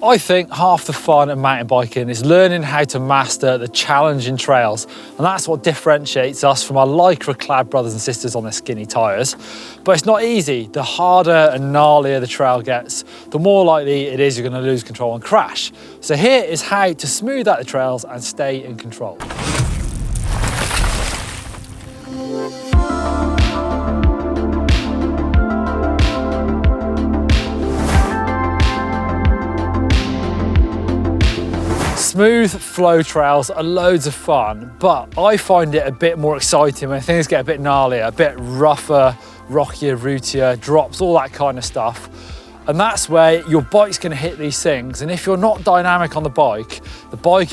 I think half the fun of mountain biking is learning how to master the challenging trails, and that's what differentiates us from our lycra-clad brothers and sisters on their skinny tyres. But it's not easy. The harder and gnarlier the trail gets, the more likely it is you're going to lose control and crash. So here is how to smooth out the trails and stay in control. Smooth flow trails are loads of fun, but I find it a bit more exciting when things get a bit gnarlier, a bit rougher, rockier, rootier, drops, all that kind of stuff. And that's where your bike's going to hit these things. And if you're not dynamic on the bike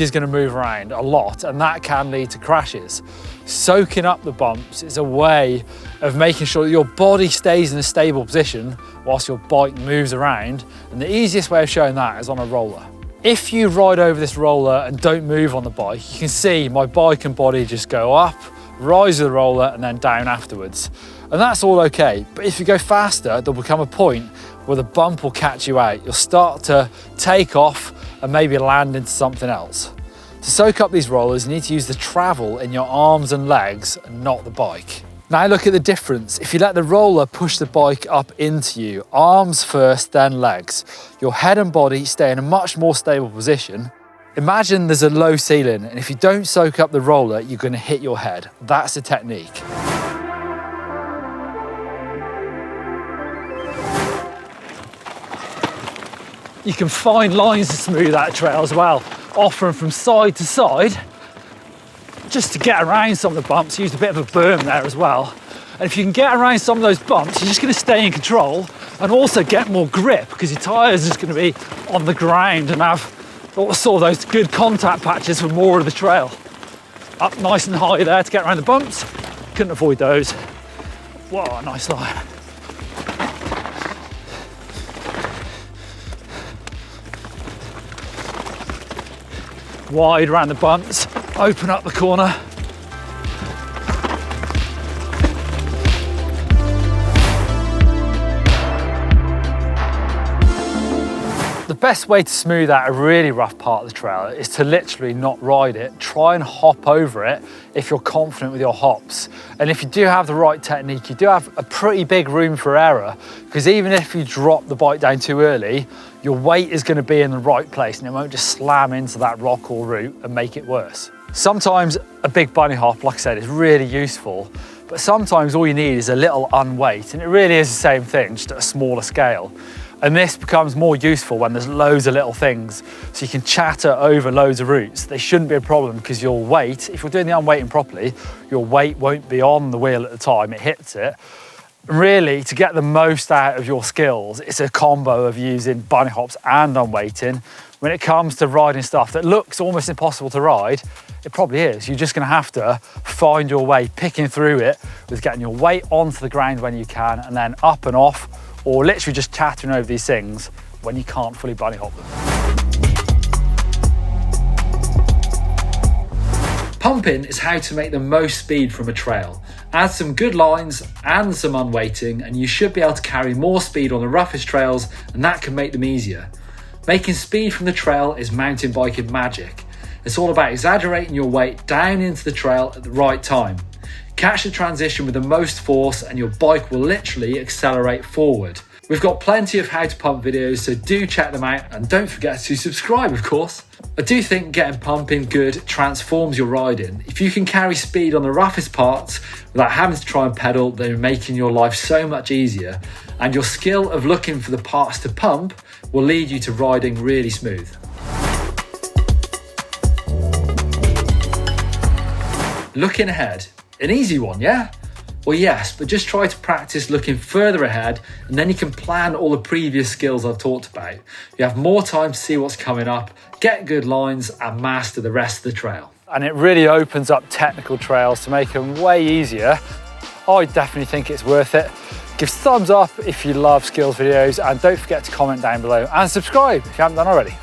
is going to move around a lot, and that can lead to crashes. Soaking up the bumps is a way of making sure that your body stays in a stable position whilst your bike moves around. And the easiest way of showing that is on a roller. If you ride over this roller and don't move on the bike, you can see my bike and body just go up, rise with the roller, and then down afterwards. And that's all okay. But if you go faster, there'll become a point where the bump will catch you out. You'll start to take off and maybe land into something else. To soak up these rollers, you need to use the travel in your arms and legs and not the bike. Now look at the difference. If you let the roller push the bike up into you, arms first, then legs, your head and body stay in a much more stable position. Imagine there's a low ceiling, and if you don't soak up the roller, you're going to hit your head. That's the technique. You can find lines to smooth out a trail as well, often from side to side, just to get around some of the bumps. Used a bit of a berm there as well. And if you can get around some of those bumps, you're just going to stay in control and also get more grip, because your tyres are just going to be on the ground and have sort of those good contact patches for more of the trail. Up nice and high there to get around the bumps. Couldn't avoid those. Whoa, nice line. Wide around the bumps, open up the corner. The best way to smooth out a really rough part of the trail is to literally not ride it. Try and hop over it if you're confident with your hops. And if you do have the right technique, you do have a pretty big room for error, because even if you drop the bike down too early, your weight is going to be in the right place and it won't just slam into that rock or root and make it worse. Sometimes a big bunny hop, like I said, is really useful, but sometimes all you need is a little unweight, and it really is the same thing, just at a smaller scale. And this becomes more useful when there's loads of little things, so you can chatter over loads of routes. They shouldn't be a problem, because your weight, if you're doing the unweighting properly, your weight won't be on the wheel at the time it hits it. Really, to get the most out of your skills, it's a combo of using bunny hops and unweighting. When it comes to riding stuff that looks almost impossible to ride, it probably is. You're just going to have to find your way, picking through it with getting your weight onto the ground when you can, and then up and off, or literally just chattering over these things when you can't fully bunny hop them. Pumping is how to make the most speed from a trail. Add some good lines and some unweighting, and you should be able to carry more speed on the roughest trails, and that can make them easier. Making speed from the trail is mountain biking magic. It's all about exaggerating your weight down into the trail at the right time. Catch the transition with the most force and your bike will literally accelerate forward. We've got plenty of how to pump videos, so do check them out, and don't forget to subscribe, of course. I do think getting pumping good transforms your riding. If you can carry speed on the roughest parts without having to try and pedal, then you're making your life so much easier, and your skill of looking for the parts to pump will lead you to riding really smooth. Looking ahead. An easy one, yeah? Well, yes, but just try to practice looking further ahead, and then you can plan all the previous skills I've talked about. You have more time to see what's coming up, get good lines, and master the rest of the trail. And it really opens up technical trails to make them way easier. I definitely think it's worth it. Give thumbs up if you love skills videos, and don't forget to comment down below and subscribe if you haven't done already.